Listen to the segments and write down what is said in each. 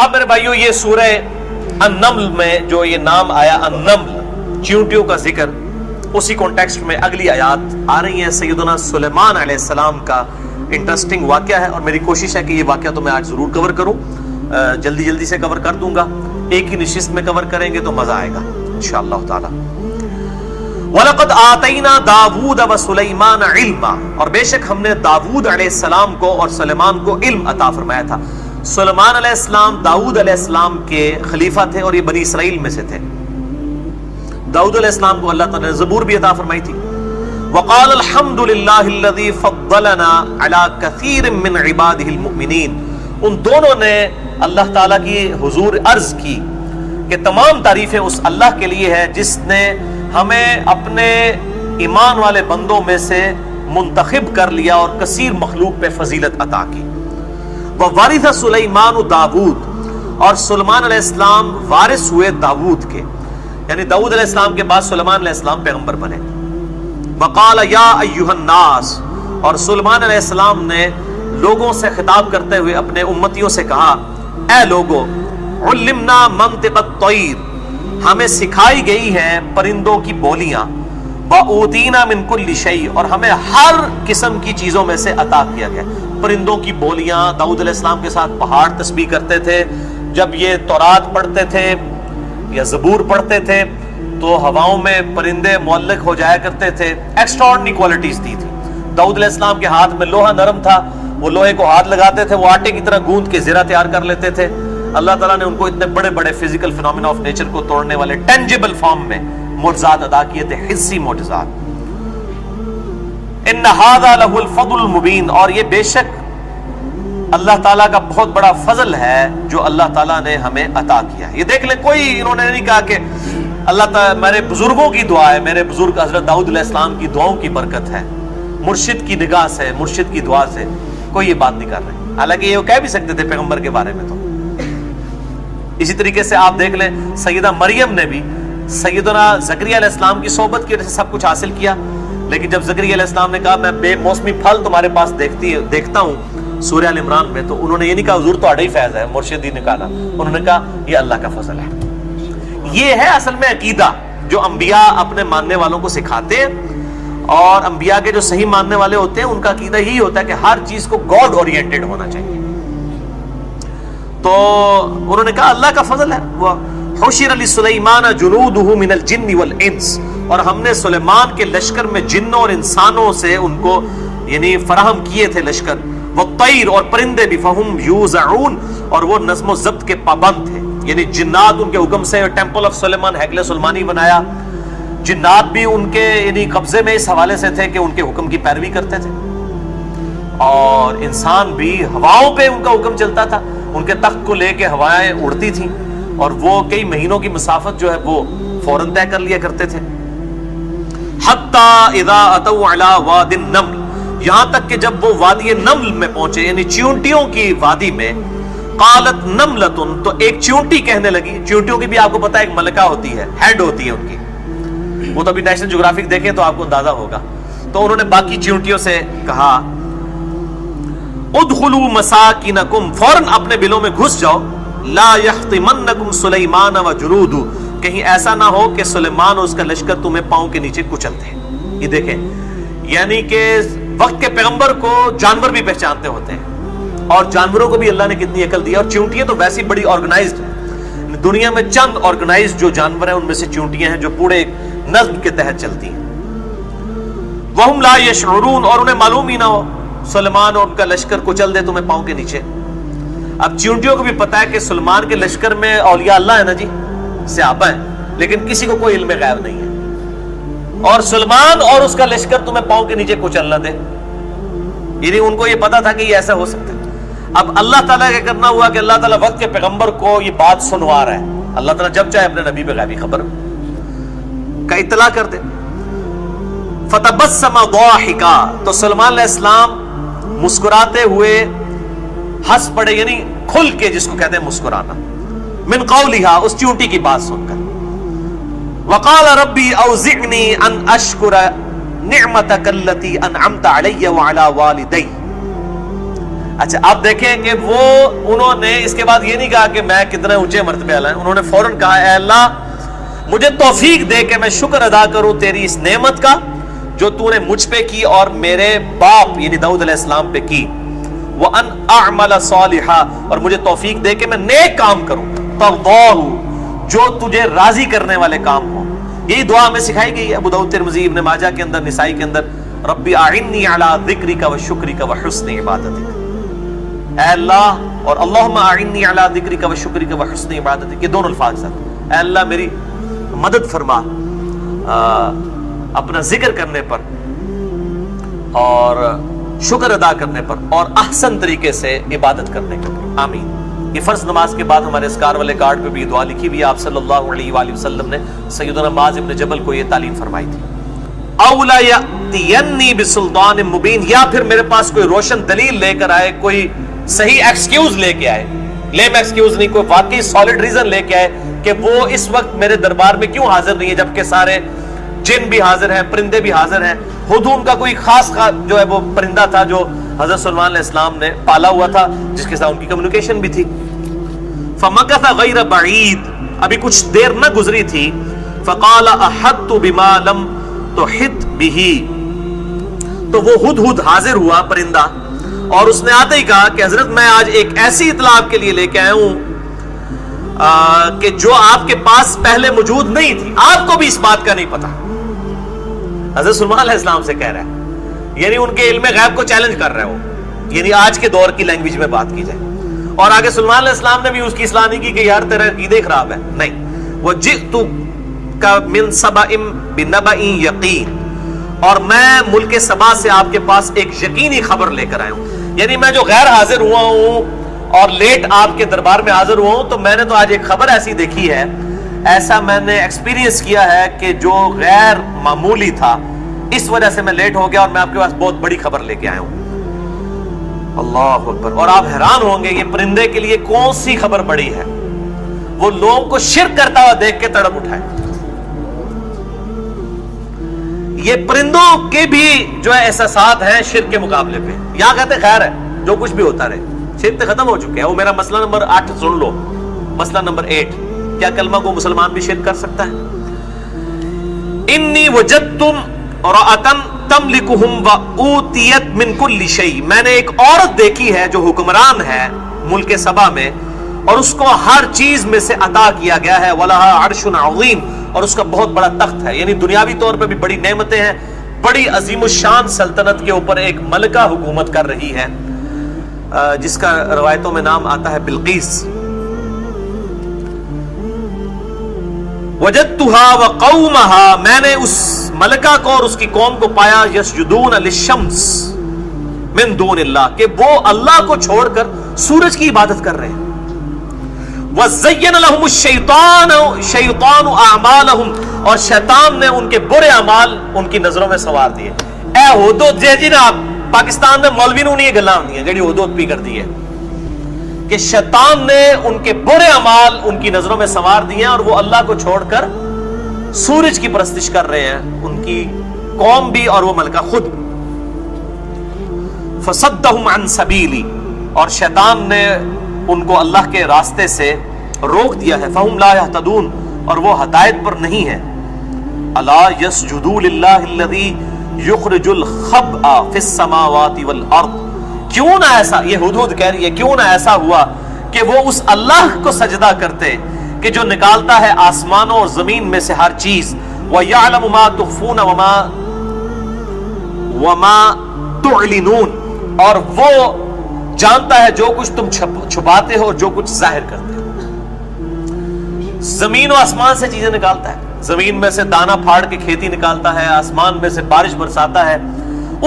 اب میرے بھائیوں یہ سورہ النمل میں جو یہ نام آیا النمل، چیونٹیوں کا ذکر، اسی کانٹیکسٹ میں اگلی آیات آ رہی ہیں۔ سیدنا سلیمان علیہ السلام کا انٹرسٹنگ واقعہ ہے، اور میری کوشش ہے کہ یہ واقعہ تو میں آج ضرور کور کروں، جلدی سے کور کر دوں گا، ایک ہی نشست میں کور کریں گے تو مزہ آئے گا انشاءاللہ تعالی۔ وَلَقَدْ آتَيْنَا دَاوُودَ وَسُلَيْمَانَ عِلْمًا، اور بے شک ہم نے داؤد علیہ السلام کو اور سلیمان کو علم عطا فرمایا تھا۔ سلیمان علیہ السلام داؤد علیہ السلام کے خلیفہ تھے، اور یہ بنی اسرائیل میں سے تھے۔ داؤد علیہ السلام کو اللہ تعالیٰ نے زبور بھی عطا فرمائی تھی۔ وَقَالَ الْحَمْدُ لِلَّهِ الَّذِي فَضَّلَنَا عَلَى كَثِيرٍ مِّنْ عِبَادِهِ الْمُؤْمِنِينَ، ان دونوں نے اللہ تعالیٰ کی حضور عرض کی کہ تمام تعریفیں اس اللہ کے لیے ہے جس نے ہمیں اپنے ایمان والے بندوں میں سے منتخب کر لیا اور کثیر مخلوق پہ فضیلت عطا کی۔ وَوَرِثَ سُلَيْمَانُ داوود، اور سلیمان علیہ السلام وارث ہوئے داود کے، یعنی داؤد علیہ السلام کے بعد سلیمان علیہ السلام پیغمبر بنے۔ وَقَالَ يَا أَيُّهَا النَّاسِ، اور سلیمان علیہ السلام نے لوگوں سے خطاب کرتے ہوئے اپنے امتیوں سے کہا، اے لوگو، عُلِّمْنَا مَنطِقَ الطَّيْرِ، ہمیں سکھائی گئی ہیں پرندوں کی بولیاں، وَأُوتِينَا مِن كُلِّ شَيْءٍ، اور ہمیں ہر قسم کی چیزوں میں سے عطا کیا گیا۔ پرندوں کی بولیاں، داؤد علیہ السلام کے ساتھ پہاڑ تسبیح کرتے تھے، جب یہ تورات پڑھتے تھے یا زبور پڑھتے تھے تو ہواؤں میں پرندے معلق ہو جایا کرتے تھے، ایکسٹراڈنری کوالٹیز دی تھی۔ داؤد علیہ السلام کے ہاتھ میں لوہا نرم تھا، وہ لوہے کو ہاتھ لگاتے تھے، وہ آٹے کی طرح گوندھ کے زرہ تیار کر لیتے تھے۔ اللہ تعالیٰ نے ان کو اتنے بڑے بڑے فزیکل فینومینا آف نیچر کو توڑنے والے ٹینجیبل فارم میں معجزات ادا کیے تھے، حسی معجزات۔ ان ھذا لہ الفضل المبین، اور یہ بے شک اللہ تعالیٰ کا بہت بڑا فضل ہے جو اللہ تعالیٰ نے ہمیں عطا کیا۔ یہ دیکھ لیں، کوئی انہوں نے نہیں کہا کہ اللہ تعالیٰ میرے بزرگوں کی دعا ہے، میرے بزرگ حضرت داؤد علیہ السلام کی دعاؤں کی برکت ہے، مرشد کی نگاہ سے، مرشد کی دعا سے، کوئی یہ بات نہیں کر رہے۔ حالانکہ یہ کہہ بھی سکتے تھے پیغمبر کے بارے میں۔ تو اسی طریقے سے آپ دیکھ لیں، سیدہ مریم نے بھی سیدنا زکریا علیہ السلام کی صحبت کی وجہ سے سب کچھ حاصل کیا، لیکن جب زکریا علیہ السلام نے کہا میں بے موسمی پھل تمہارے پاس دیکھتا ہوں سورہ ال عمران میں، تو انہوں نے یہ نہیں کہا حضور تو ہی فیض ہے، مرشد ہی نکالا، انہوں نے کہا یہ اللہ کا فضل ہے۔ یہ ہے اصل میں عقیدہ جو انبیاء اپنے ماننے والوں کو سکھاتے ہیں، اور انبیاء کے جو صحیح ماننے والے ہوتے ہیں ان کا عقیدہ یہی ہوتا ہے کہ ہر چیز کو گاڈ اورینٹڈ ہونا چاہیے۔ تو انہوں نے کہا اللہ کا فضل ہے۔ وَحُشِرَ لِسُلَيْمَانَ جُنُودُهُ مِنَ الْجِنِّ وَالْإِنسِ، اور ہم نے سلیمان کے لشکر میں جنوں اور انسانوں سے ان کو یعنی فراہم کیے تھے لشکر، وَالطَّيْرِ، اور پرندے بھی، فَهُمْ يُوزَعُونَ، اور وہ نظم و ضبط کے پابند تھے، یعنی جنات ان کے حکم سے ٹیمپل آف سلیمان ہیکل سلیمانی بنایا، جنات بھی ان کے یعنی قبضے میں اس حوالے سے تھے کہ ان کے حکم کی پیروی کرتے تھے، اور انسان بھی ہواؤں پہ ان کا حکم چلتا تھا، ان کے تخت کو لے کے ہوائیں اڑتی تھیں، اور وہ کئی مہینوں کی مسافت جو ہے وہ فوراً طے کر لیا کرتے تھے۔ حَتَّى إِذَا أَتَوْا عَلَى وَادِ النَّمْلِ، یہاں تک کہ جب وہ وادی نمل میں پہنچے، یعنی چیونٹیوں کی وادی میں، قالت نملۃ، تو ایک چیونٹی کہنے لگی۔ چیونٹیوں کی بھی آپ کو پتہ ہے ایک ملکہ ہوتی ہے، ہیڈ ہوتی ہے ان کی، وہ تو ابھی نیشنل جغرافک دیکھیں تو آپ کو اندازہ ہوگا۔ تو انہوں نے باقی چیونٹیوں سے کہا ادخلوا مساکنکم، فوراً اپنے بلوں میں گھس جاؤ، لا یحطمنکم سلیمان وجنودہ، کہیں ایسا نہ ہو کہ سلیمان اور اس کا لشکر تمہیں پاؤں کے نیچے کچل دے۔ یہ دیکھیں، یعنی کہ وقت کے پیغمبر کو جانور بھی پہچانتے ہوتے ہیں، اور جانوروں کو بھی اللہ نے کتنی عقل دی، اور چیونٹیاں تو ویسی بڑی آرگنائزڈ ہیں، دنیا میں چند آرگنائزڈ جو جانور ہیں ان میں سے چیونٹیاں ہیں جو پورے ایک نظم کے تحت چلتی ہیں۔ وہم لا یشعرون، اور انہیں معلوم ہی نہ ہو سلیمان اور ان کا لشکر کچل دے تمہیں پاؤں کے نیچے۔ اب چیونٹیوں کو بھی پتا ہے کہ سلیمان کے لشکر میں اولیاء اللہ ہے نا جی، صحابہ ہیں، لیکن کسی کو کوئی علم غیب نہیں ہے، اور سلیمان اور اس کا لشکر تمہیں پاؤں کے نیچے کچل نہ دے، یعنی ان کو یہ پتا تھا کہ یہ ایسا ہو سکتا ہے۔ اب اللہ تعالیٰ کا کرنا ہوا کہ اللہ تعالیٰ وقت کے پیغمبر کو یہ بات سنوا رہا ہے، اللہ تعالیٰ جب چاہے اپنے نبی پہ غیبی خبر کا اطلاع کر دے۔ فتبسم ضاحکا، تو سلیمان علیہ السلام مسکراتے ہوئے ہنس پڑے، یعنی کھل کے جس کو کہتے ہیں مسکرانا، من قولہا، اس چیونٹی کی بات سن کر۔ وقال ربی اوزعنی ان اشکر نعمتک التی انعمت علی وعلی والدی، اچھا اب دیکھیں کہ وہ انہوں نے اس کے بعد یہ نہیں کہا کہ میں کتنے اونچے مرتبے والا ہوں، انہوں نے فوراً کہا اے اللہ مجھے توفیق دے کہ میں شکر ادا کروں تیری اس نعمت کا جو تو نے مجھ پہ کی اور میرے باپ یعنی داؤد علیہ السلام پہ کی، وَأَنْ أَعْمَلَ صَالِحًا، اور مجھے توفیق دے کہ میں نیک کام کروں، تَرْضَاهُ، جو تجھے راضی کرنے والے کام ہوں۔ یہی دعا ہمیں سکھائی گئی ہے ابو داؤد، ترمذی، ابن ماجہ کے اندر، نسائی کے اندر، ربی اعنی علی ذکرک و شکرک و حسن عبادتک، اے اللہ، اور اللہم اعنی علی ذکرک و شکرک و حسن عبادتک، یہ دونوں الفاظ ہیں، اے اللہ میری مدد فرما اپنا ذکر کرنے پر اور شکر ادا کرنے پر اور احسن طریقے سے عبادت کرنے پر، آمین۔ یہ فرض نماز کے بعد ہمارے اسکار والے کارڈ پہ بھی دعا لکھی بھی، آپ صلی اللہ علیہ وآلہ وسلم نے سیدنا معاذ ابن جبل کو یہ تعلیم فرمائی تھی۔ اولا یأتینی بسلطان مبین، یا پھر میرے پاس کوئی روشن دلیل لے کر آئے، کوئی صحیح ایکسکیوز لے کے آئے، لیم ایکسکیوز نہیں، کوئی واقعی سالڈ ریزن لے کے آئے کہ وہ اس وقت میرے دربار میں کیوں حاضر نہیں ہے جبکہ سارے جن بھی حاضر ہیں، پرندے بھی حاضر ہیں۔ ہدہد کا کوئی خاص جو ہے وہ پرندہ تھا جو حضرت سلیمان علیہ السلام نے پالا ہوا تھا، جس کے ساتھ ان کی کمیونیکیشن بھی تھی۔ فمکث غیر بعید، ابھی کچھ دیر نہ گزری تھی، فقال احطت بما لم تحط به، تو وہ ہدہد حاضر ہوا پرندہ، اور اس نے آتے ہی کہا کہ حضرت میں آج ایک ایسی اطلاع آپ کے لیے لے کے آیا ہوں کہ جو آپ کے پاس پہلے موجود نہیں تھی، آپ کو بھی اس بات کا نہیں پتا۔ حضرت سلیمان علیہ السلام سے کہہ رہا ہے، یعنی ان کے علم غیب کو چیلنج کر رہے ہو، یعنی آج کے دور کی لینگویج میں بات کی جائے۔ اور آگے سلیمان علیہ السلام نے بھی اس کی اصلاح نہیں کی کہ یار تیرا عقیدے خراب ہے، نہیں، وَجِئْتُكَ مِنْ سَبَإٍ بِنَبَإٍ یقین، اور میں ملک سبا سے آپ کے پاس ایک یقینی خبر لے کر آیا ہوں، یعنی میں جو غیر حاضر ہوا ہوں اور لیٹ آپ کے دربار میں حاضر ہوا ہوں، تو میں نے تو آج ایک خبر ایسی دیکھی ہے، ایسا میں نے ایکسپیرینس کیا ہے کہ جو غیر معمولی تھا، اس وجہ سے میں لیٹ ہو گیا اور میں آپ کے پاس بہت بڑی خبر لے کے آیا ہوں۔ اللہ اکبر۔ اور آپ حیران ہوں گے یہ پرندے کے لیے کون سی خبر بڑی ہے، وہ لوگوں کو شرک کرتا ہوا دیکھ کے تڑپ اٹھائے۔ یہ پرندوں کے بھی جو ہے احساسات ہیں شرک کے مقابلے پہ، یہاں کہتے خیر ہے جو کچھ بھی ہوتا رہے، شرک ختم ہو چکے ہیں۔ وہ میرا مسئلہ نمبر 8 سن لو، مسئلہ نمبر 8، کیا کلمہ کو مسلمان بھی شرک کر سکتا ہے؟ انی وجدت امرأۃ تملکہم واوتیت من کل شیء، میں نے ایک عورت دیکھی ہے جو حکمران ہے ملک سبا میں، اور اس کو ہر چیز میں سے عطا کیا گیا ہے، وَلَهَا عَرْشٌ عَظِيمٌ، اور اس کا بہت بڑا تخت ہے، یعنی دنیاوی طور پہ بھی بڑی نعمتیں ہیں، بڑی عظیم الشان سلطنت کے اوپر ایک ملکہ حکومت کر رہی ہے، جس کا روایتوں میں نام آتا ہے بلقیس۔ وجدتها وقومها، میں نے اس ملکہ کو اور اس کی قوم کو پایا، یسجدون للشمس من دون اللہ، کہ وہ اللہ کو چھوڑ کر سورج کی عبادت کر رہے ہیں۔ وزین لهم الشیطان اعمالهم، اور شیطان نے ان کے برے اعمال ان کی نظروں میں سوار دیے۔ اے ہدہد جی جناب، پاکستان میں مولوی نوں نہیں گلاں ہوندیاں جڑی ہدہد پی کر دی ہے، کہ شیطان نے ان کے برے اعمال ان کی نظروں میں سوار دیے ہیں، اور وہ اللہ کو چھوڑ کر سورج کی پرستش کر رہے ہیں، ان کی قوم بھی اور وہ ملکہ خود بھی۔ فصدہم عن سبیلی، اور شیطان نے ان کو اللہ کے راستے سے روک دیا ہے، فہم لا یہتدون، اور وہ ہدایت پر نہیں ہے۔ الا یسجدوا للہ الذی یخرج الخبء فی السماوات والارض، کیوں نہ ایسا، یہ ہدہد کہہ رہی ہے، کیوں نہ ایسا ہوا کہ وہ اس اللہ کو سجدہ کرتے کہ جو نکالتا ہے آسمانوں اور زمین میں سے ہر چیز، وَيَعْلَمُ مَا تُخْفُونَ وَمَا تُعْلِنُونَ، اور وہ جانتا ہے جو کچھ تم چھپاتے ہو اور جو کچھ ظاہر کرتے ہو۔ زمین و آسمان سے چیزیں نکالتا ہے، زمین میں سے دانا پھاڑ کے کھیتی نکالتا ہے، آسمان میں سے بارش برساتا ہے،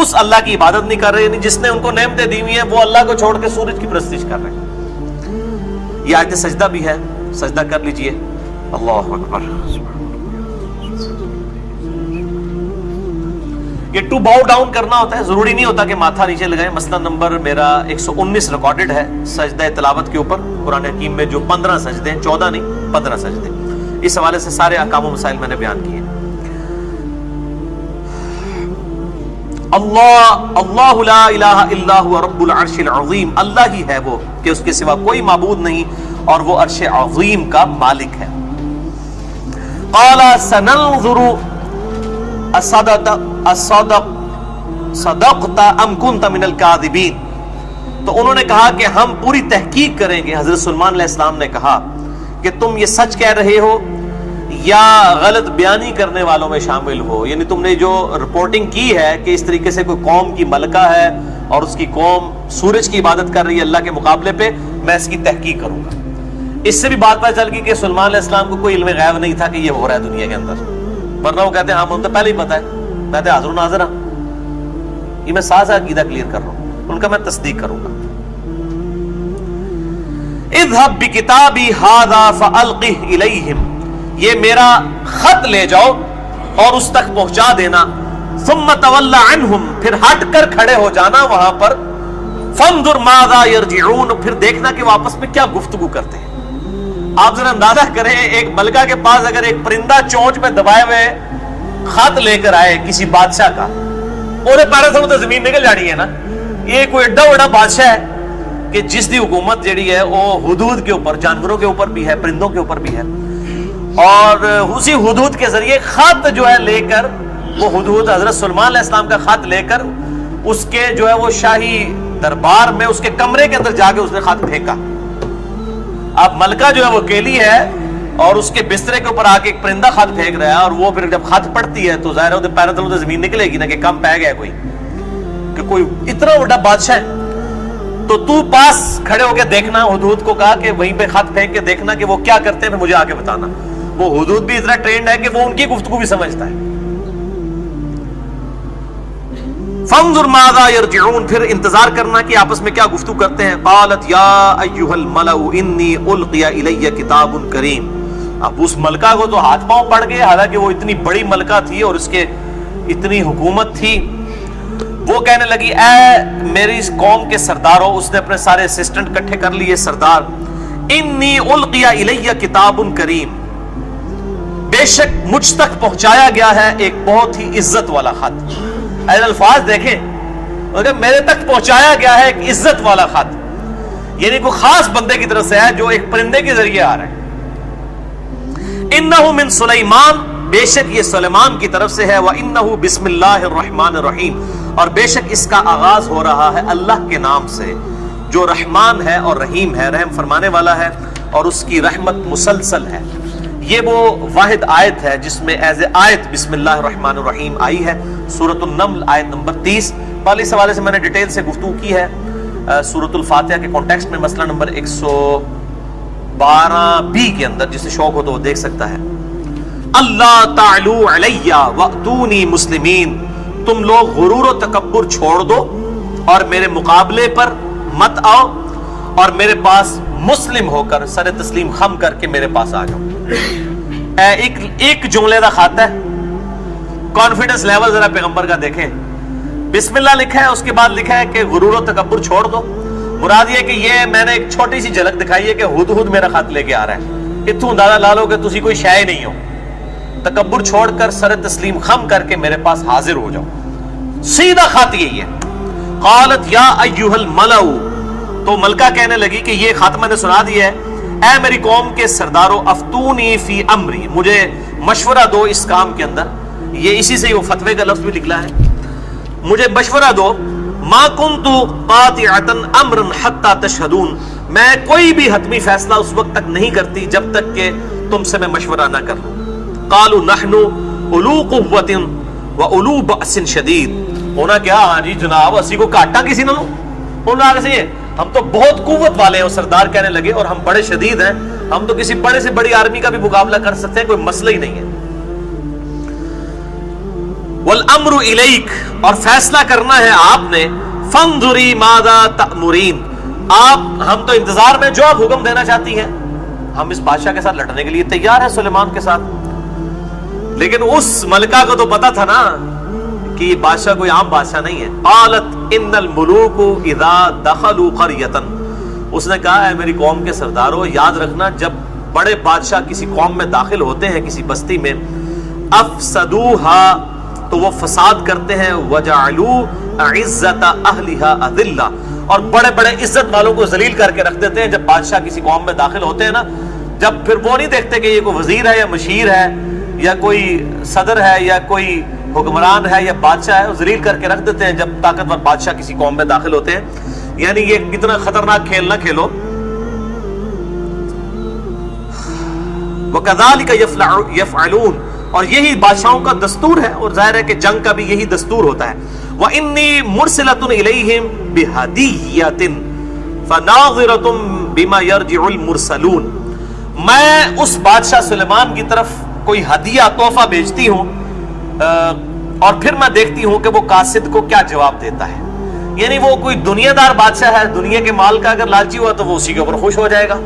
اس اللہ کی عبادت نہیں کر رہے، یعنی جس نے ان کو نعمتیں دی ہوئی ہیں، وہ اللہ کو چھوڑ کے سورج کی پرستش کر رہے ہیں۔ یہ آیت سجدہ بھی ہے، سجدہ کر لیجئے۔ اللہ اکبر۔ یہ ٹو باؤ ڈاؤن کرنا ہوتا ہے، ضروری نہیں ہوتا کہ ماتھا نیچے لگائیں۔ مسئلہ نمبر میرا 119 ریکارڈڈ ہے سجدہ تلاوت کے اوپر، قرآن حکیم میں جو 15 سجدے ہیں، 14 نہیں 15 سجدے، اس حوالے سے سارے احکام و مسائل میں نے بیان کیے۔ اللہ لا الہ الا هو رب العرش العظیم، اللہ ہی ہے وہ کہ اس کے سوا کوئی معبود نہیں اور وہ عرش عظیم کا مالک ہے۔ قال سننظر صدقت ام كنت من الكاذبین، تو انہوں نے کہا کہ ہم پوری تحقیق کریں گے۔ حضرت سلیمان علیہ السلام نے کہا کہ تم یہ سچ کہہ رہے ہو یا غلط بیانی کرنے والوں میں شامل ہو، یعنی تم نے جو رپورٹنگ کی ہے کہ اس طریقے سے کوئی قوم کی ملکہ ہے اور اس کی قوم سورج کی عبادت کر رہی ہے اللہ کے مقابلے پہ، میں اس کی تحقیق کروں گا۔ اس سے بھی بات پتہ چل گئی کہ سلیمان علیہ السلام کو کوئی علم غیب نہیں تھا کہ یہ ہو رہا ہے دنیا کے اندر، ورنہ وہ کہتے ہیں ہم تو پہلے ہی پتہ ہے، میں تو حاضر و ناظر ہوں۔ یہ میں ساتھ عقیدہ کلیئر کر رہا ہوں، ان کا میں تصدیق کروں گا۔ اذهب بکتابی ھذا فالقہ الیہم، یہ میرا خط لے جاؤ اور اس تک پہنچا دینا، ثم تول عنہم، پھر ہٹ کر کھڑے ہو جانا وہاں پر، فانظر ماذا یرجعون، پھر دیکھنا کہ وہ آپس میں کیا گفتگو کرتے ہیں۔ آپ ذرا اندازہ کریں ایک ملکہ کے پاس اگر ایک پرندہ چونچ میں دبائے ہوئے خط لے کر آئے کسی بادشاہ کا، انہیں پہلے سے تو زمین نکل جانی ہے نا۔ یہ کوئی ایڈا بڑا بادشاہ ہے کہ جس کی حکومت جڑی ہے وہ حدود کے اوپر، جانوروں کے اوپر بھی ہے، پرندوں کے اوپر بھی ہے، اور اسی حدود کے ذریعے خط جو ہے لے کر، وہ حدود حضرت سلیمان علیہ السلام کا خط لے کر اس کے جو ہے وہ شاہی دربار میں اس کے کمرے کے اندر جا کے اس نے خط پھینکا۔ اب ملکہ جو ہے وہ اکیلی ہے اور اس کے بسترے کے اوپر آ کے ایک پرندہ خط پھینک رہا ہے، اور وہ پھر جب خط پڑتی ہے تو ظاہر ہے پیروں تلوں تو زمین نکلے گی نا کہ کم پہ گیا کوئی، کہ کوئی اتنا بڑا بادشاہ ہے۔ تو پاس کھڑے ہو کے دیکھنا، حدود کو کہا کہ وہیں پہ خط پھینک کے دیکھنا کہ وہ کیا کرتے ہیں، پھر مجھے آ کے بتانا۔ وہ حدود بھی اتنا ٹرینڈ ہے کہ وہ ان کی گفتگو بھی سمجھتا ہے۔ فانظر ماذا یرجعون، پھر انتظار کرنا کہ آپس میں کیا گفتگو کرتے ہیں۔ قالت یا ایھا الملأ انی القی الی کتاب کریم، اب اس ملکہ کو تو ہاتھ پاؤں پڑ گئے، حالانکہ وہ اتنی بڑی ملکہ تھی اور اس کے اتنی حکومت تھی۔ وہ کہنے لگی اے میری اس قوم کے سرداروں، اس نے اپنے سارے اسسٹنٹ اکٹھے کر لیے سردار، انی القی الی کتاب کریم، بے شک مجھ تک پہنچایا گیا ہے ایک بہت ہی عزت والا خط۔ اے الفاظ دیکھیں، اگر میرے تک پہنچایا گیا ہے ایک عزت والا خط، یعنی کوئی خاص بندے کی طرف سے ہے جو ایک پرندے کے ذریعے آ رہا ہے۔ انہ من سلیمان، بے شک یہ سلیمان کی طرف سے ہے، وانہ بسم اللہ الرحمن الرحیم، اور بے شک اس کا آغاز ہو رہا ہے اللہ کے نام سے جو رحمان ہے اور رحیم ہے، رحم فرمانے والا ہے اور اس کی رحمت مسلسل ہے۔ یہ وہ واحد آیت ہے جس میں ایز اے آیت بسم اللہ الرحمن الرحیم آئی ہے، سورۃ النمل آیت نمبر 30۔ پہلے اس حوالے سے میں نے ڈیٹیل سے گفتگو کی ہے سورۃ الفاتحہ کے کانٹیکسٹ میں، مسئلہ نمبر 112B کے اندر، جسے شوق ہو تو وہ دیکھ سکتا ہے۔ اللہ تعلو علی واتونی مسلمین، تم لوگ غرور و تکبر چھوڑ دو اور میرے مقابلے پر مت آؤ، اور میرے پاس مسلم ہو کر سر تسلیم خم کر کے میرے پاس آ جاؤ۔ ایک جملے کا خط ہے، کانفیڈنس لیول ذرا پیغمبر کا دیکھیں۔ بسم اللہ لکھا ہے، اس کے بعد لکھا ہے کہ غرور و تکبر چھوڑ دو۔ مراد یہ کہ یہ میں نے ایک چھوٹی سی جھلک دکھائی ہے کہ ہد میرا خط لے کے آ رہا ہے، اتوں اندازہ لا لو کہ تسی کوئی شے ہی نہیں ہو۔ تکبر چھوڑ کر سر تسلیم خم کر کے میرے پاس حاضر ہو جاؤ، سیدھا خط یہی ہے۔ قالت یا ایھا الملأ، تو ملکہ کہنے لگی کہ یہ خط میں نے سنا دیا ہے، اے میری قوم کے سرداروں، افتونی فی امری، مجھے مشورہ دو اس کام کے اندر۔ یہ اسی سے وہ فتوے کا لفظ بھی نکلا ہے، مجھے مشورہ دو۔ ما کنت قاطعۃ امرا حتی تشہدون، میں کوئی بھی حتمی فیصلہ اس وقت تک نہیں کرتی جب تک کہ تم سے میں مشورہ نہ کر لوں۔ قالوا نحن اولو قوۃ واولو بأس شدید، ہونا کیا، ہاں جی جناب اسی کو کاٹا کسی نہ لو، انہوں نے کہا ہم تو بہت قوت والے ہیں۔ اور سردار کہنے لگے اور ہم بڑے شدید ہیں، ہم تو کسی بڑے سے بڑی آرمی کا بھی مقابلہ کر سکتے ہیں، کوئی مسئلہ ہی نہیں ہے۔ والامر الیک، اور فیصلہ کرنا ہے آپ نے، فانظری ماذا تأمرین، ہم تو انتظار میں جو آپ حکم دینا چاہتی ہیں، ہم اس بادشاہ کے ساتھ لڑنے کے لیے تیار ہیں، سلیمان کے ساتھ۔ لیکن اس ملکہ کو تو پتا تھا نا کہ یہ بادشاہ کوئی عام بادشاہ نہیں ہے۔ قالت ان الملوک اذا دخلوا قریۃ، اس نے کہا اے میری قوم کے سرداروں، یاد رکھنا جب بڑے بادشاہ کسی قوم میں داخل ہوتے ہیں، کسی بستی میں، افسدوها، تو وہ فساد کرتے ہیں. وَجَعَلُوا عِزَّةَ أَهْلِهَا أَذِلَّةً، اور بڑے بڑے عزت والوں کو ذلیل کر کے رکھ دیتے ہیں. جب بادشاہ کسی قوم میں داخل ہوتے ہیں نا، جب پھر وہ نہیں دیکھتے کہ یہ کوئی وزیر ہے یا مشیر ہے یا کوئی صدر ہے یا کوئی حکمران ہے یا بادشاہ ہے، وہ ذلیل کر کے رکھ دیتے ہیں جب طاقتور بادشاہ کسی قوم میں داخل ہوتے ہیں. یعنی یہ کتنا خطرناک کھیل نہ کھیلو. وَكَذَلِكَ يَفْعَلُونَ، اور یہی بادشاہوں کا دستور ہے، اور ظاہر ہے کہ جنگ کا بھی یہی دستور ہوتا ہے. وَإِنِّي مُرْسِلَةٌ إِلَيْهِمْ بِهَدِيَّةٍ فَنَاظِرَةٌ بِمَا يَرْجِعُ الْمُرْسَلُونَ، میں اس بادشاہ سلیمان کی طرف کوئی ہدیہ تحفہ بھیجتی ہوں اور پھر میں دیکھتی ہوں کہ وہ قاصد کو کیا جواب دیتا ہے. یعنی وہ کوئی دنیا دار بادشاہ ہے، دنیا کے مال کا اگر لالچی ہوا تو وہ اسی کے اوپر خوش ہو جائے گا.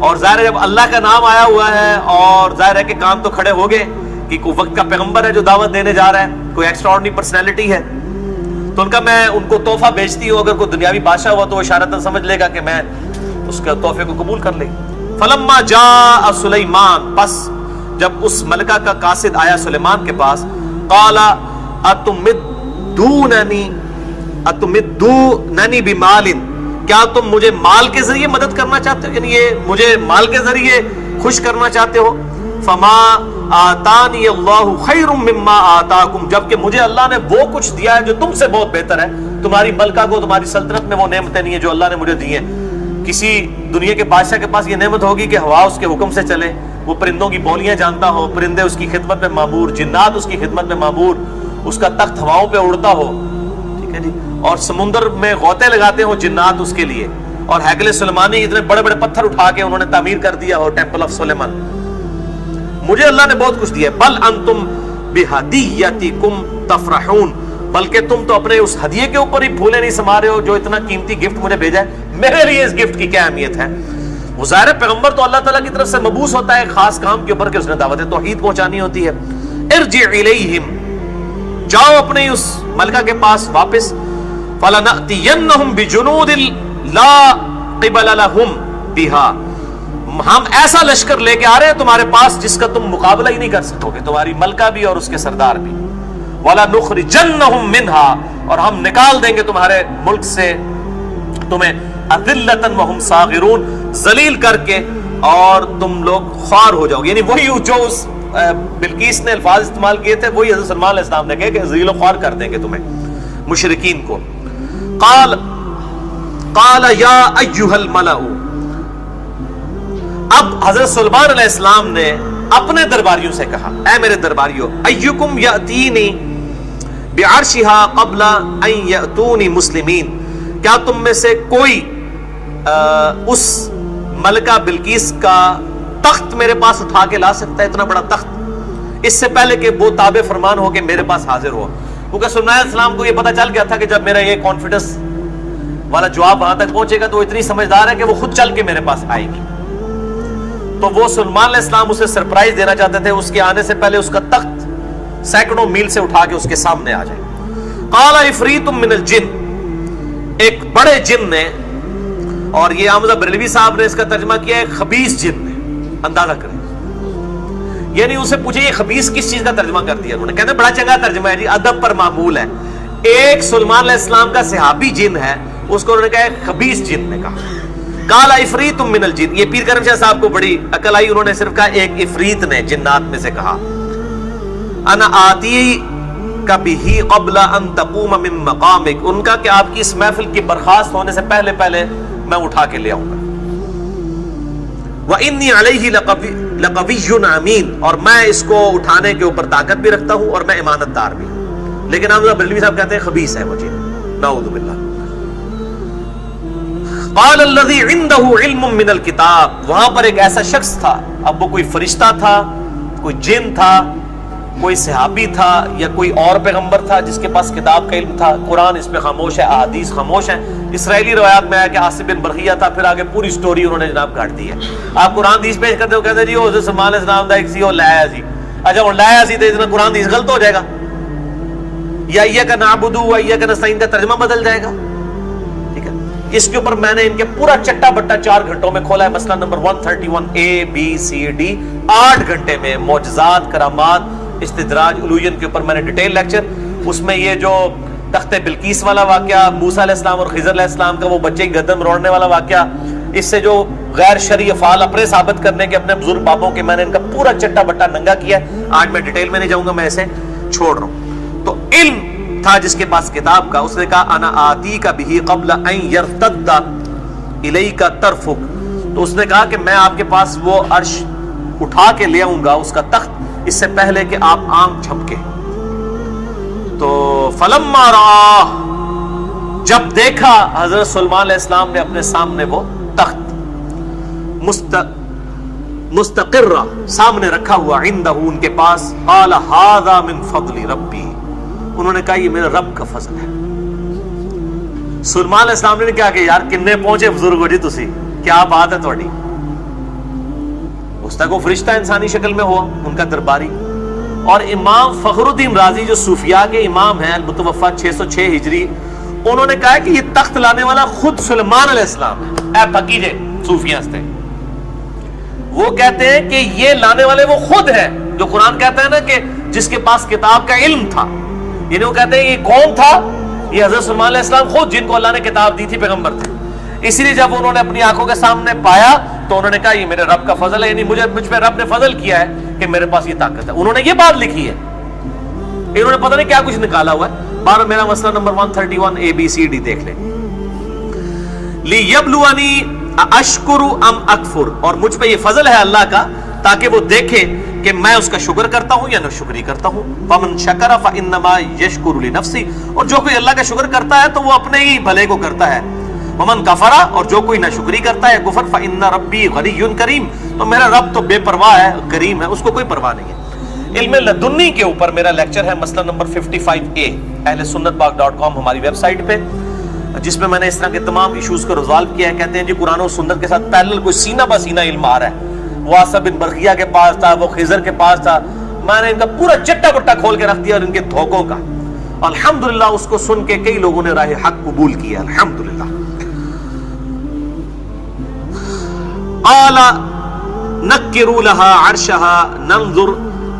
اور ظاہر ہے جب اللہ کا نام آیا ہوا ہے اور ظاہر ہے کہ کام تو کھڑے ہو گئے کہ کوئی وقت کا پیغمبر ہے جو دعوت دینے جا رہا ہے، کوئی ایکسٹرا آرڈنری پرسنالٹی ہے، تو میں ان کو تحفہ بیچتی ہوں. اگر کوئی دنیاوی بادشاہ ہوا تو وہ اشارتاً سمجھ لے گا کہ میں اس کے تحفے کو قبول کر لے. فلما جاء سلیمان، پس جب اس ملکہ کا قاصد آیا سلیمان کے پاس، قال اتمدوننی بمال، کیا تم مجھے مال کے ذریعے مدد کرنا چاہتے ہو، یعنی یہ مجھے مال کے ذریعے خوش کرنا چاہتے ہو. فما آتانی اللہ خیر مما آتاکم، جبکہ مجھے اللہ نے وہ کچھ دیا ہے جو تم سے بہت بہتر ہے. تمہاری ملکہ کو، تمہاری سلطنت میں وہ نعمتیں نہیں ہیں جو اللہ نے مجھے دی ہیں. کسی دنیا کے بادشاہ کے پاس یہ نعمت ہوگی کہ ہوا اس کے حکم سے چلے، وہ پرندوں کی بولیاں جانتا ہو، پرندے اس کی خدمت میں معمور، جنات اس کی خدمت میں معمور، اس کا تخت ہواؤں پہ اڑتا ہو، ٹھیک ہے جی، اور سمندر میں غوطے لگاتے ہو جنات اس کے لیے. اور ہیکل سلیمانی اتنے بڑے بڑے پتھر اٹھا کے انہوں نے تعمیر کر دیا ہو ٹیمپل آف سلیمان. مجھے اللہ نے بہت کچھ دیا ہے. بل انتم بہدیتکم تفرحون، بلکہ تم تو اپنے اس ہدیے کے اوپر ہی پھولے نہیں سما رہے ہو جو اتنا قیمتی گفٹ مجھے بھیجا ہے. میرے لیے اس گفٹ کی کیا اہمیت ہے؟ وہ ظاہر پیغمبر تو اللہ تعالیٰ کی طرف سے مبعوث ہوتا ہے خاص کام کے اوپر کہ اس نے دعوت توحید پہنچانی ہوتی ہے. ارجع الیہم، جاؤ اپنے اس ملکہ کے پاس واپس. فلنأتینہم بجنود لا قبل لہم بها، ہم ایسا لشکر لے کے آ رہے ہیں تمہارے پاس جس کا تم مقابلہ ہی نہیں کر سکوگے، تمہاری ملکہ بھی اور اس کے سردار بھی. وَلَنُخْرِجَنَّهُمْ مِنْهَا، اور ہم نکال دیں گے تمہارے ملک سے تمہیں اذلۃ وہم صاغرون، ذلیل کر کے اور تم لوگ خوار ہو جاؤ گے. یعنی وہی جو اس بلقیس نے الفاظ استعمال کیے تھے وہی حضرت سلمان علیہ السلام نے کہے کہ ذلیل و خوار کر دیں گے تمہیں، مشرکین کو. قال یا ایھا الملأ، اب حضرت سلمان علیہ السلام نے اپنے درباریوں سے کہا، اے میرے درباریوں، ایکم یاتینی بعرشها قبل ان یاتونی مسلمین، کیا تم میں سے کوئی اس ملکہ بلقیس کا تخت میرے پاس اٹھا کے لا سکتا ہے، اتنا بڑا تخت، اس سے پہلے کہ وہ تابع فرمان ہو کے میرے پاس حاضر ہو؟ کیونکہ سلمان علیہ السلام کو یہ پتہ چل گیا تھا کہ جب میرا یہ کانفیڈنس والا جواب وہاں تک پہنچے گا تو وہ اتنی سمجھدار ہے کہ وہ خود چل کے میرے پاس آئے گی. تو وہ سلمان علیہ السلام اسے سرپرائز دینا چاہتے تھے، اس کے آنے سے پہلے اس کا تخت سینکڑوں میل سے اٹھا کے اس کے سامنے آ جائے. قال عفریت من الجن، ایک بڑے جن نے، اور یہ حمزہ بریلوی صاحب نے اس کا ترجمہ کیا ہے خبیث جن نے. اندازہ کریں، یعنی اسے پوچھے یہ خبیث کس چیز کا ترجمہ کر دیا انہوں نے، کہتے ہیں بڑا چنگا ترجمہ ہے جی، ادب پر معمول ہے. ایک سلمان علیہ السلام کا صحابی جن ہے، اس کو انہوں نے کہا خبیث جن نے کہا. قال عفریت من الجن، یہ پیر کرم شاہ صاحب کو بڑی عقل آئی، انہوں نے صرف کہا ایک عفریت نے جنات میں سے کہا. انا آتی کا بھی قبل ان تقوم من مقامک، ان کا کہ آپ کی اس محفل کی برخاست ہونے سے پہلے پہلے میں اٹھا کے لے آؤں گا. وانی علیہ لقوی امین، اور میں اس کو اٹھانے کے اوپر طاقت بھی رکھتا ہوں اور میں امانت دار بھی ہوں. لیکن حمزہ بریلوی صاحب کہتے ہیں خبیث ہے وہ جن، نعوذ باللہ. قال الذی عنده علم من الکتاب، وہاں پر ایک ایسا شخص تھا، اب وہ کوئی فرشتہ تھا، کوئی جن تھا، کوئی صحابی تھا، یا کوئی اور پیغمبر تھا جس کے پاس کتاب کا علم تھا. قرآن اس پہ خاموش ہے، احادیث خاموش ہیں. اسرائیلی روایات میں ہے کہ عاصم بن برقیہ تھا، پھر آگے پوری سٹوری انہوں نے جناب کاٹ دی ہے. آپ قرآن حدیث پیش کرتے ہو، کہتے ہیں جی وہ حضرت سلمان علیہ السلام دا ایک سی وہ لایا سی، اچھا وہ لایا سی تو اتنا قرآن حدیث غلط ہو جائے گا، یا ایاک نعبد و ایاک نستعین کا ترجمہ بدل جائے گا. ٹھیک ہے، اس کے اوپر میں نے ان کے پورا چٹا بٹا 4 گھنٹوں میں کھولا ہے. مسئلہ number 131 A B C D، 8 گھنٹے میں معجزات، کرامات استدراج الوین کے اوپر میں نے ڈیٹیل لیکچر، اس میں یہ جو تخت بلقیس والا واقعہ، موسیٰ علیہ السلام اور خضر علیہ السلام کا وہ بچے کی گردن روڑنے والا واقعہ، اس سے جو غیر شرعی افعال اپنے ثابت کرنے کے اپنے بزرگ باپوں کے، میں نے ان کا پورا چٹا بٹا ننگا کیا ہے. آج میں ڈیٹیل میں نہیں جاؤں گا، میں اسے چھوڑ رہا ہوں. تو علم تھا جس کے پاس کتاب کا، اس نے کہا انا آتیک بہ قبل ان یرتد الیک طرفک، تو اس نے کہا کہ میں آپ کے پاس وہ عرش اٹھا کے لے آؤں گا، اس کا تخت، اس سے پہلے کہ آپ آنکھ جھپکے. تو فلما رآہ، جب دیکھا حضرت سلیمان علیہ السلام نے اپنے سامنے وہ تخت مستقر سامنے رکھا ہوا، عندہ ان کے پاس، قال ھذا من فضل ربی، انہوں نے کہا یہ میرے رب کا فضل ہے. سلیمان علیہ السلام نے کہا کہ یار کنے پہنچے بزرگ ہو جی تسی، کیا بات ہے تھوڑی. اس تک وہ فرشتہ انسانی شکل میں ہوا، ان کا درباری. اور امام فخر الدین رازی جو صوفیاء کے امام ہیں، المتوفا 606 ہجری، انہوں نے کہا کہ یہ تخت لانے والا خود سلیمان علیہ السلام ہے. اے پکیجے صوفیاں سے وہ کہتے ہیں کہ یہ لانے والے وہ خود ہیں، جو قرآن کہتا ہے نا کہ جس کے پاس کتاب کا علم تھا. یعنی وہ کہتے ہیں یہ کون تھا؟ یہ حضرت سلیمان علیہ السلام خود، جن کو اللہ نے کتاب دی تھی، پیغمبر تھے. اسی لیے جب انہوں نے اپنی آنکھوں کے سامنے پایا تو انہوں نے کہا یہ میرے رب کا فضل ہے، یعنی مجھ پہ رب نے فضل کیا ہے کہ میرے پاس یہ طاقت ہے. انہوں نے یہ بات لکھی ہے، انہوں نے پتہ نہیں کیا کچھ نکالا ہوا ہے. بارہ میرا مسئلہ نمبر 131 ABCD دیکھ لیں. لیبلونی اشکر ام اکفر، اور مجھ پہ یہ فضل ہے اللہ کا تاکہ وہ دیکھے کہ میں اس کا شکر کرتا ہوں یا ناشکری کرتا ہوں. فمن شکر فانما یشکر لنفسی، اور جو کوئی اللہ کا شکر کرتا ہے تو وہ اپنے ہی بھلے کو کرتا ہے. ومن کفر، اور جو کوئی ناشکری کرتا ہے، کفر، فان ربی غنی کریم، تو میرا رب تو بے پرواہ ہے، کریم ہے، اس کو کوئی پرواہ نہیں ہے. علم لدنی کے اوپر میرا لیکچر ہے، مسئلہ نمبر 55A، اہل سنت پاک.com ہماری ویب سائٹ پہ، جس میں نے اس طرح کے تمام ایشوز کو ریزالو کیا ہے. کہتے ہیں جی قرآن و سنت کے ساتھ پیرلل کوئی سینہ بہ سینہ علم آ رہا ہے. واسع بن برقیہ کے پاس تھا، وہ خضر کے پاس تھا. میں نے ان کا پورا چٹا بٹا کھول کے رکھ دیا، اور ان کے دھوکوں کا. الحمدللہ اس کو سن کے کئی لوگوں نے راہ حق قبول کیا، الحمدللہ. قال نکروا لها عرشها ننظر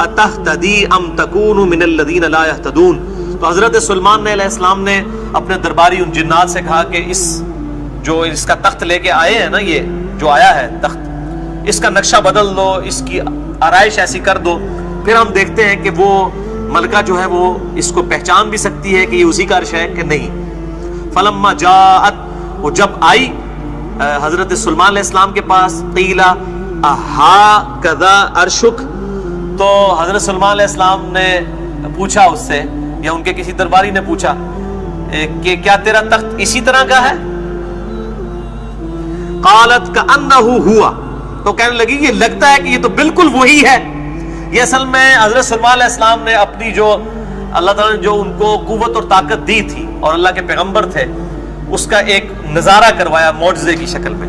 اتهتدی ام تکون من الذین لا يهتدون. تو حضرت سلیمان علیہ السلام نے اپنے درباری ان جنات سے کہا کہ اس کا تخت لے کے آئے ہیں نا، یہ جو آیا ہے تخت، اس کا نقشہ بدل دو، اس کی آرائش ایسی کر دو، پھر ہم دیکھتے ہیں کہ وہ ملکہ جو ہے وہ اس کو پہچان بھی سکتی ہے کہ یہ اسی کا عرش ہے کہ نہیں. فلما جاءت، وہ جب آئی حضرت سلیمان علیہ السلام کے پاس، قیل اہاکذا عرشک، تو حضرت سلیمان علیہ السلام نے پوچھا اس سے، یا ان کے کسی درباری نے پوچھا کہ کیا تیرا تخت اسی طرح کا ہے؟ قالت کأنہ ہوا، تو کہنے لگی یہ لگتا ہے کہ یہ تو بالکل وہی ہے. یہ اصل میں حضرت سلیمان علیہ السلام نے اپنی جو اللہ تعالیٰ نے جو ان کو قوت اور طاقت دی تھی اور اللہ کے پیغمبر تھے، اس کا ایک نظارہ کروایا معجزے کی شکل میں.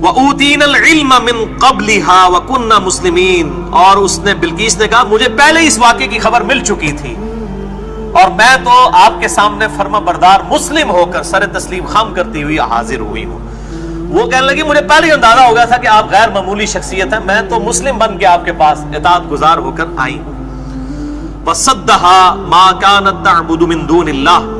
وَأُوتِينَا الْعِلْمَ مِنْ قَبْلِهَا وَكُنَّا مُسْلِمِينَ، اور اس نے بلقیس نے کہا مجھے پہلے اس واقعے کی خبر مل چکی تھی اور میں تو آپ کے سامنے فرما بردار مسلم ہو کر سر تسلیم خم کرتی ہوئی حاضر ہوئی ہوں. وہ کہنے لگی مجھے پہلے ہی اندازہ ہو گیا تھا کہ آپ غیر معمولی شخصیت ہیں، میں تو مسلم بن کے آپ کے پاس اطاعت گزار ہو کر آئی ہوں. وَصَدَّهَا مَا كَانَتْ تَعْبُدُ مِن دُونِ اللَّهِ،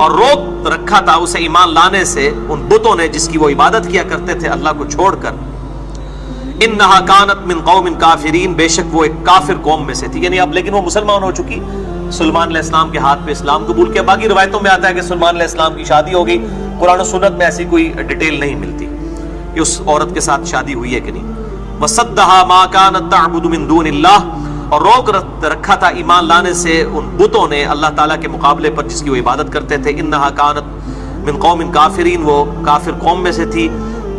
اور روک رکھا تھا اسے ایمان لانے سے ان بتوں نے جس کی وہ عبادت کیا کرتے تھے اللہ کو چھوڑ کر. اِنَّهَا كَانَتْ مِن قَوْمٍ كَافِرِينَ، بے شک وہ ایک کافر قوم میں سے تھی. یعنی اب لیکن وہ مسلمان ہو چکی، سلیمان علیہ السلام کے ہاتھ پہ اسلام قبول کیا. باقی روایتوں میں آتا ہے کہ سلیمان علیہ السلام کی شادی ہو گئی. قرآن و سنت میں ایسی کوئی ڈیٹیل نہیں ملتی کہ اس عورت کے ساتھ شادی ہوئی ہے کہ نہیں. وَصَدَّهَا مَا كَانَتْ تَعْبُدُ مِن دُونِ اللَّهِ، اور روک رکھا تھا ایمان لانے سے ان بتوں نے اللہ تعالیٰ کے مقابلے پر جس کی وہ عبادت کرتے تھے. انہا کانت من قوم کافرین، وہ کافر قوم میں سے تھی.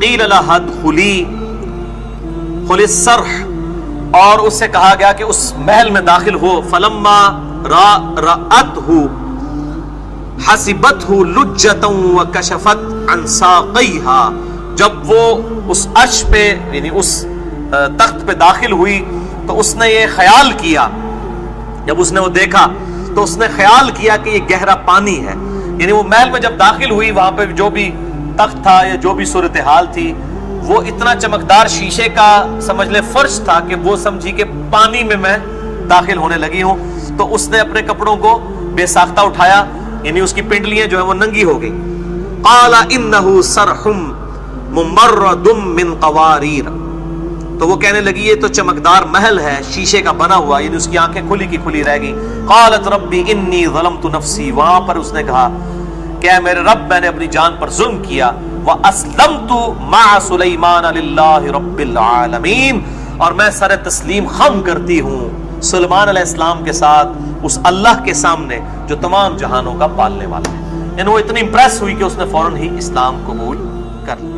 قیل لها ادخلی الصرح، اور اس سے کہا گیا کہ اس محل میں داخل ہو. فلما رأته حسبته لجة وكشفت عن ساقيها، جب وہ اس عرش پہ یعنی اس تخت پہ داخل ہوئی تو اس نے یہ خیال کیا، جب اس نے وہ دیکھا تو اس نے خیال کیا کہ یہ گہرا پانی ہے. یعنی وہ محل میں جب داخل ہوئی وہاں پہ جو بھی تخت تھا یا جو بھی صورتحال تھی وہ اتنا چمکدار شیشے کا سمجھ لے فرش تھا کہ وہ سمجھی کہ پانی میں داخل ہونے لگی ہوں. تو اس نے اپنے کپڑوں کو بے ساختہ اٹھایا، یعنی اس کی پنڈلیاں جو ہے وہ ننگی ہو گئی. قال انه صرح ممرد من قواریر، تو وہ کہنے لگی یہ تو چمکدار محل ہے شیشے کا بنا ہوا، یعنی اس کی آنکھیں کھلی کی کھلی رہ گئی. قالت ربی انی ظلمت نفسی، وہاں پر اس نے کہا کہ اے میرے رب میں نے اپنی جان پر ظلم کیا. واسلمت مع سلیمان للہ رب العالمین، اور میں سر تسلیم خم کرتی ہوں سلیمان علیہ السلام کے ساتھ اس اللہ کے سامنے جو تمام جہانوں کا پالنے والا ہے. یعنی وہ اتنی امپریس ہوئی کہ اس نے فوراً ہی اسلام قبول کر لیا.